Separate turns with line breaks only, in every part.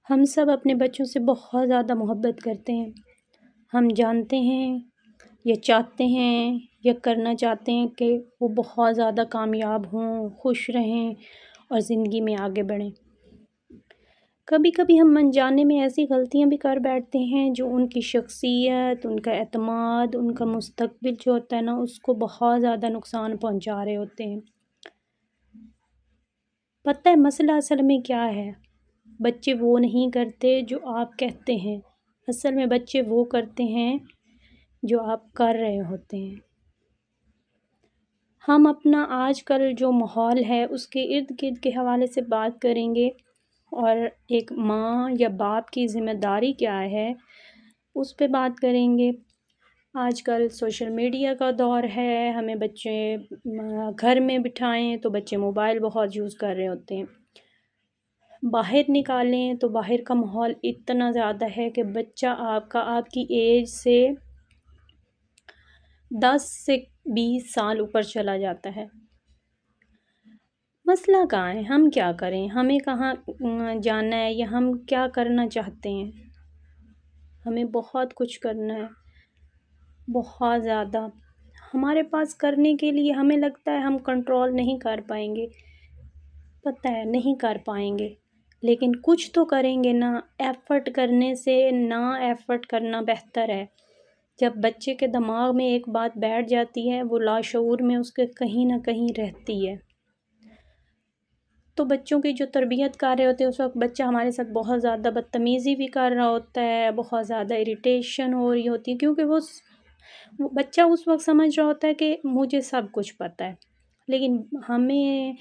ہم سب اپنے بچوں سے بہت زیادہ محبت کرتے ہیں۔ ہم جانتے ہیں یا چاہتے ہیں یا کرنا چاہتے ہیں کہ وہ بہت زیادہ کامیاب ہوں، خوش رہیں اور زندگی میں آگے بڑھیں۔ کبھی کبھی ہم انجانے میں ایسی غلطیاں بھی کر بیٹھتے ہیں جو ان کی شخصیت، ان کا اعتماد، ان کا مستقبل جو ہوتا ہے نا، اس کو بہت زیادہ نقصان پہنچا رہے ہوتے ہیں۔ پتہ ہے مسئلہ اصل میں کیا ہے؟ بچے وہ نہیں کرتے جو آپ کہتے ہیں، اصل میں بچے وہ کرتے ہیں جو آپ کر رہے ہوتے ہیں۔ ہم اپنا آج کل جو ماحول ہے اس کے ارد گرد کے حوالے سے بات کریں گے، اور ایک ماں یا باپ کی ذمہ داری کیا ہے اس پہ بات کریں گے۔ آج کل سوشل میڈیا کا دور ہے، ہمیں بچے گھر میں بٹھائیں تو بچے موبائل بہت یوز کر رہے ہوتے ہیں۔ باہر نکالیں تو باہر کا ماحول اتنا زیادہ ہے کہ بچہ آپ کی ایج سے 10 سے 20 سال اوپر چلا جاتا ہے۔ مسئلہ کہاں ہے؟ ہم کیا کریں؟ ہمیں کہاں جانا ہے یا ہم کیا کرنا چاہتے ہیں؟ ہمیں بہت کچھ کرنا ہے، بہت زیادہ۔ ہمارے پاس کرنے کے لیے ہمیں لگتا ہے ہم کنٹرول نہیں کر پائیں گے، پتہ ہے نہیں کر پائیں گے، لیکن کچھ تو کریں گے نا۔ ایفرٹ کرنے سے نہ ایفرٹ کرنا بہتر ہے۔ جب بچے کے دماغ میں ایک بات بیٹھ جاتی ہے، وہ لاشعور میں اس کے کہیں نہ کہیں رہتی ہے۔ تو بچوں کی جو تربیت کر رہے ہوتے ہیں اس وقت بچہ ہمارے ساتھ بہت زیادہ بدتمیزی بھی کر رہا ہوتا ہے، بہت زیادہ اریٹیشن ہو رہی ہوتی ہے، کیونکہ وہ بچہ اس وقت سمجھ رہا ہوتا ہے کہ مجھے سب کچھ پتہ ہے۔ لیکن ہمیں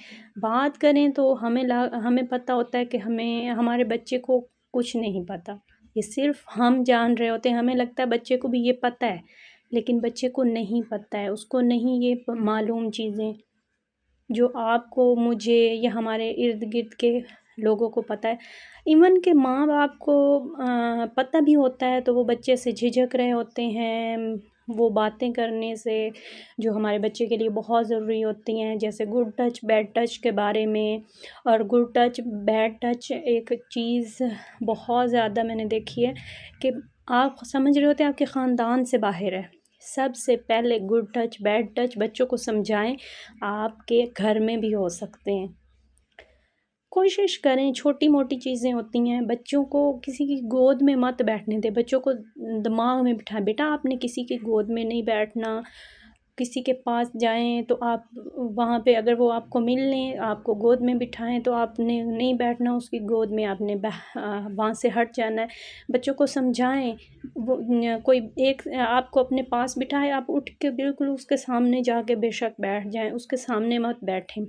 بات کریں تو ہمیں پتہ ہوتا ہے کہ ہمارے بچے کو کچھ نہیں پتہ، یہ صرف ہم جان رہے ہوتے ہیں۔ ہمیں لگتا ہے بچے کو بھی یہ پتہ ہے، لیکن بچے کو نہیں پتہ ہے، اس کو نہیں یہ معلوم چیزیں جو آپ کو، مجھے یا ہمارے ارد گرد کے لوگوں کو پتہ ہے۔ ایون کہ ماں باپ کو پتہ بھی ہوتا ہے تو وہ بچے سے جھجک رہے ہوتے ہیں، وہ باتیں کرنے سے جو ہمارے بچے کے لیے بہت ضروری ہوتی ہیں، جیسے گڈ ٹچ بیڈ ٹچ کے بارے میں۔ اور گڈ ٹچ بیڈ ٹچ ایک چیز بہت زیادہ میں نے دیکھی ہے کہ آپ سمجھ رہے ہوتے ہیں آپ کے خاندان سے باہر ہے۔ سب سے پہلے گڈ ٹچ بیڈ ٹچ بچوں کو سمجھائیں، آپ کے گھر میں بھی ہو سکتے ہیں۔ کوشش کریں، چھوٹی موٹی چیزیں ہوتی ہیں، بچوں کو کسی کی گود میں مت بیٹھنے دیں، بچوں کو دماغ میں بٹھائیں، بیٹا آپ نے کسی کی گود میں نہیں بیٹھنا۔ کسی کے پاس جائیں تو آپ وہاں پہ اگر وہ آپ کو مل لیں، آپ کو گود میں بٹھائیں تو آپ نے نہیں بیٹھنا اس کی گود میں، آپ نے وہاں سے ہٹ جانا ہے۔ بچوں کو سمجھائیں، وہ کوئی ایک آپ کو اپنے پاس بٹھائے، آپ اٹھ کے بالکل اس کے سامنے جا کے بے شک بیٹھ جائیں، اس کے سامنے مت بیٹھیں۔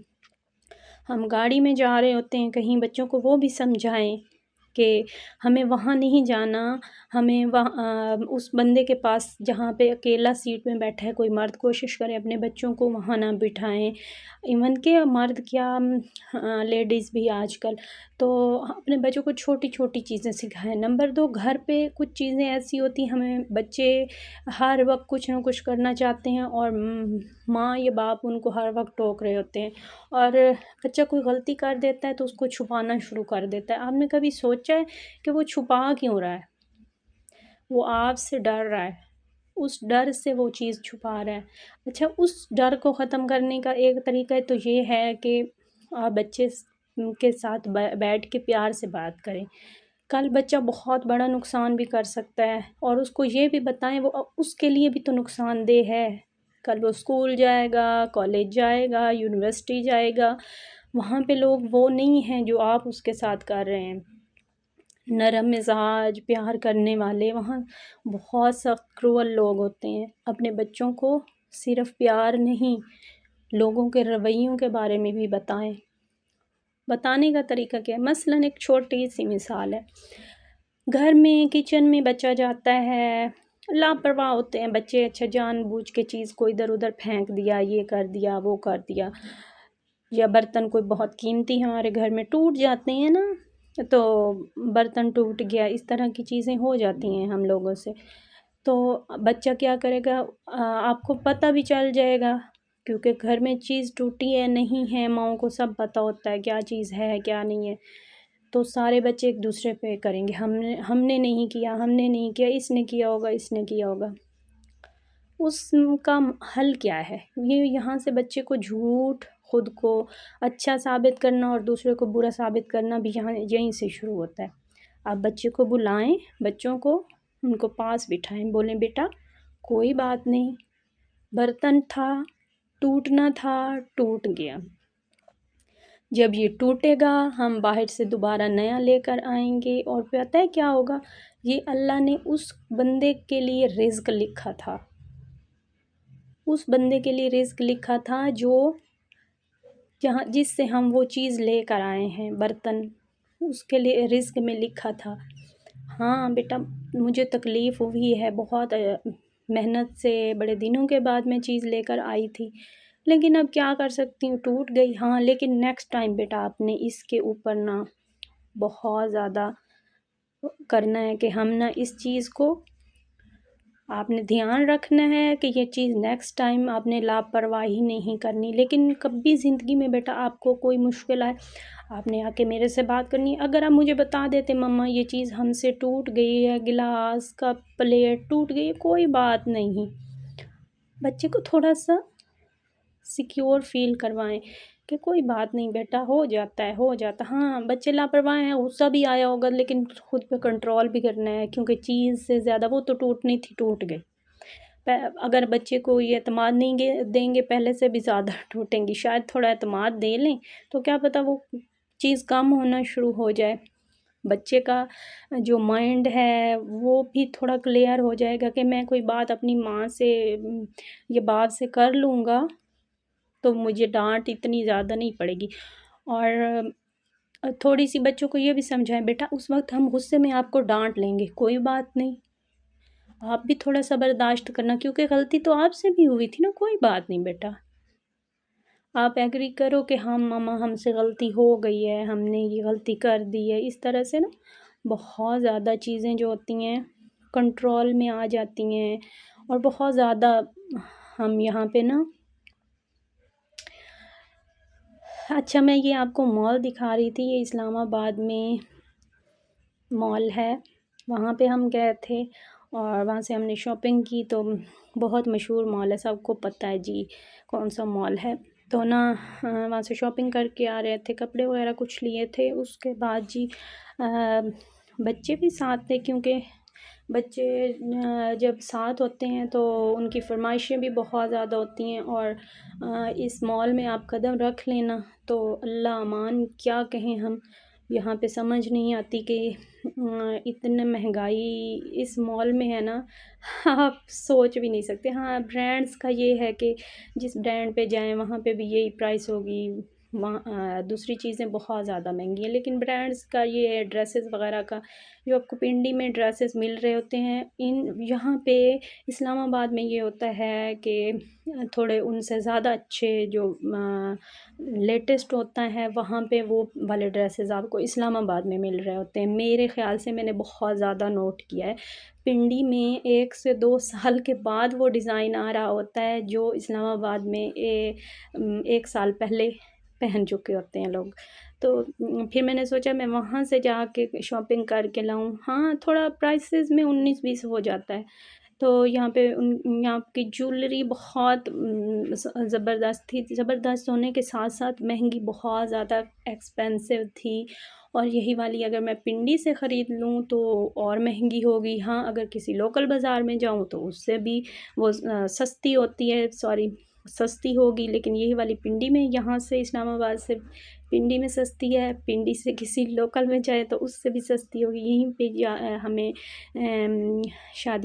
ہم گاڑی میں جا رہے ہوتے ہیں کہیں، بچوں کو وہ بھی سمجھائیں کہ ہمیں وہاں نہیں جانا، ہمیں وہاں اس بندے کے پاس جہاں پہ اکیلا سیٹ میں بیٹھا ہے کوئی مرد، کوشش کریں اپنے بچوں کو وہاں نہ بٹھائیں۔ ایون کہ مرد کیا، لیڈیز بھی آج کل تو اپنے بچوں کو چھوٹی چھوٹی چیزیں سکھائیں۔ نمبر 2، گھر پہ کچھ چیزیں ایسی ہوتی ہیں، ہمیں بچے ہر وقت کچھ نہ کچھ کرنا چاہتے ہیں اور ماں یا باپ ان کو ہر وقت ٹوک رہے ہوتے ہیں، اور بچہ کوئی غلطی کر دیتا ہے تو اس کو چھپانا شروع کر دیتا ہے۔ آپ نے کبھی سوچا ہے کہ وہ چھپا کیوں رہا ہے؟ وہ آپ سے ڈر رہا ہے، اس ڈر سے وہ چیز چھپا رہا ہے۔ اچھا، اس ڈر کو ختم کرنے کا ایک طریقہ تو یہ ہے کہ آپ بچے کے ساتھ بیٹھ کے پیار سے بات کریں۔ کل بچہ بہت بڑا نقصان بھی کر سکتا ہے، اور اس کو یہ بھی بتائیں وہ اس کے لیے بھی تو نقصان دہ ہے۔ کل وہ اسکول جائے گا، کالج جائے گا، یونیورسٹی جائے گا، وہاں پہ لوگ وہ نہیں ہیں جو آپ اس کے ساتھ کر رہے ہیں، نرم مزاج پیار کرنے والے۔ وہاں بہت سخت کرول لوگ ہوتے ہیں۔ اپنے بچوں کو صرف پیار نہیں، لوگوں کے رویوں کے بارے میں بھی بتائیں۔ بتانے کا طریقہ کیا ہے؟ مثلاً ایک چھوٹی سی مثال ہے، گھر میں کچن میں بچہ جاتا ہے، لاپرواہ ہوتے ہیں بچے، اچھا جان بوجھ کے چیز کو ادھر ادھر پھینک دیا، یہ کر دیا وہ کر دیا، یا برتن کوئی بہت قیمتی ہمارے گھر میں ٹوٹ جاتے ہیں نا، تو برتن ٹوٹ گیا، اس طرح کی چیزیں ہو جاتی ہیں ہم لوگوں سے، تو بچہ کیا کرے گا؟ آپ کو پتہ بھی چل جائے گا، کیونکہ گھر میں چیز ٹوٹی ہے نہیں ہے، ماؤں کو سب پتہ ہوتا ہے کیا چیز ہے کیا نہیں ہے، تو سارے بچے ایک دوسرے پہ کریں گے ہم نے نہیں کیا، اس نے کیا ہوگا۔ اس کا حل کیا ہے؟ یہاں سے بچے کو جھوٹ، خود کو اچھا ثابت کرنا اور دوسرے کو برا ثابت کرنا بھی یہیں سے شروع ہوتا ہے۔ آپ بچے کو بلائیں، بچوں کو ان کو پاس بٹھائیں، بولیں بیٹا کوئی بات نہیں، برتن تھا، ٹوٹنا تھا، ٹوٹ گیا، جب یہ ٹوٹے گا ہم باہر سے دوبارہ نیا لے کر آئیں گے، اور پتہ ہے کیا ہوگا؟ یہ اللہ نے اس بندے کے لیے رزق لکھا تھا، جو جس سے ہم وہ چیز لے کر آئے ہیں، برتن، اس کے لیے رزق میں لکھا تھا۔ ہاں بیٹا مجھے تکلیف ہوئی ہے، بہت محنت سے بڑے دنوں کے بعد میں چیز لے کر آئی تھی، لیکن اب کیا کر سکتی ہوں، ٹوٹ گئی۔ ہاں لیکن نیکسٹ ٹائم بیٹا آپ نے اس کے اوپر نہ بہت زیادہ کرنا ہے کہ ہم نہ اس چیز کو آپ نے دھیان رکھنا ہے کہ یہ چیز نیکسٹ ٹائم آپ نے لاپرواہی نہیں کرنی۔ لیکن کبھی زندگی میں بیٹا آپ کو کوئی مشکل آئے، آپ نے آ کے میرے سے بات کرنی ہے۔ اگر آپ مجھے بتا دیتے مما یہ چیز ہم سے ٹوٹ گئی ہے، گلاس کا پلیٹ ٹوٹ گئی ہے، کوئی بات نہیں، بچے کو تھوڑا سا سیکیور فیل کروائیں کہ کوئی بات نہیں بیٹا، ہو جاتا ہے۔ ہاں بچے لاپرواہ ہیں، غصہ بھی آیا ہوگا، لیکن خود پہ کنٹرول بھی کرنا ہے، کیونکہ چیز سے زیادہ وہ تو ٹوٹنی تھی، ٹوٹ گئی۔ اگر بچے کو یہ اعتماد نہیں دیں گے پہلے سے بھی زیادہ ٹوٹیں گی، شاید تھوڑا اعتماد دے لیں تو کیا پتہ وہ چیز کم ہونا شروع ہو جائے۔ بچے کا جو مائنڈ ہے وہ بھی تھوڑا کلیئر ہو جائے گا کہ میں کوئی بات اپنی ماں سے یہ باپ سے کر لوں گا تو مجھے ڈانٹ اتنی زیادہ نہیں پڑے گی۔ اور تھوڑی سی بچوں کو یہ بھی سمجھائیں بیٹا اس وقت ہم غصے میں آپ کو ڈانٹ لیں گے، کوئی بات نہیں، آپ بھی تھوڑا سا برداشت کرنا، کیونکہ غلطی تو آپ سے بھی ہوئی تھی نا، کوئی بات نہیں بیٹا، آپ ایگری کرو کہ ہاں ماما ہم سے غلطی ہو گئی ہے، ہم نے یہ غلطی کر دی ہے۔ اس طرح سے نا بہت زیادہ چیزیں جو ہوتی ہیں کنٹرول میں آ جاتی ہیں، اور بہت زیادہ ہم یہاں پہ نا اچھا میں یہ آپ کو مال دکھا رہی تھی، یہ اسلام آباد میں مال ہے، وہاں پہ ہم گئے تھے اور وہاں سے ہم نے شاپنگ کی، تو بہت مشہور مال ہے، سب کو پتہ ہے جی کون سا مال ہے۔ تو نا وہاں سے شاپنگ کر کے آ رہے تھے، کپڑے وغیرہ کچھ لیے تھے، اس کے بعد جی بچے بھی ساتھ تھے، کیونکہ بچے جب ساتھ ہوتے ہیں تو ان کی فرمائشیں بھی بہت زیادہ ہوتی ہیں، اور اس مال میں آپ قدم رکھ لینا تو اللہ امان کیا کہیں ہم، یہاں پہ سمجھ نہیں آتی کہ اتنا مہنگائی اس مال میں ہے نا، آپ سوچ بھی نہیں سکتے۔ ہاں برانڈس کا یہ ہے کہ جس برانڈ پہ جائیں وہاں پہ بھی یہی پرائس ہوگی، وہاں دوسری چیزیں بہت زیادہ مہنگی ہیں، لیکن برانڈس کا یہ ہے، ڈریسز وغیرہ کا جو آپ کو پنڈی میں ڈریسز مل رہے ہوتے ہیں، یہاں پہ اسلام آباد میں یہ ہوتا ہے کہ تھوڑے ان سے زیادہ اچھے جو لیٹسٹ ہوتا ہے وہاں پہ وہ والے ڈریسز آپ کو اسلام آباد میں مل رہے ہوتے ہیں۔ میرے خیال سے میں نے بہت زیادہ نوٹ کیا ہے، پنڈی میں 1 سے 2 سال کے بعد وہ ڈیزائن آ رہا ہوتا ہے جو اسلام آباد میں 1 سال پہلے پہن چکے ہوتے ہیں لوگ۔ تو پھر میں نے سوچا میں وہاں سے جا کے شاپنگ کر کے لاؤں۔ ہاں تھوڑا پرائسز میں 19-20 ہو جاتا ہے، تو یہاں پہ یہاں کی جولری بہت زبردست تھی، زبردست ہونے کے ساتھ ساتھ مہنگی، بہت زیادہ ایکسپینسو تھی، اور یہی والی اگر میں پنڈی سے خرید لوں تو اور مہنگی ہوگی۔ ہاں اگر کسی لوکل بازار میں جاؤں تو اس سے بھی وہ سستی ہوتی ہے، سستی ہوگی، لیکن یہی والی پنڈی میں یہاں سے اسلام آباد سے پنڈی میں سستی ہے، پنڈی سے کسی لوکل میں جائے تو اس سے بھی سستی ہوگی۔ یہیں پہ ہمیں شادی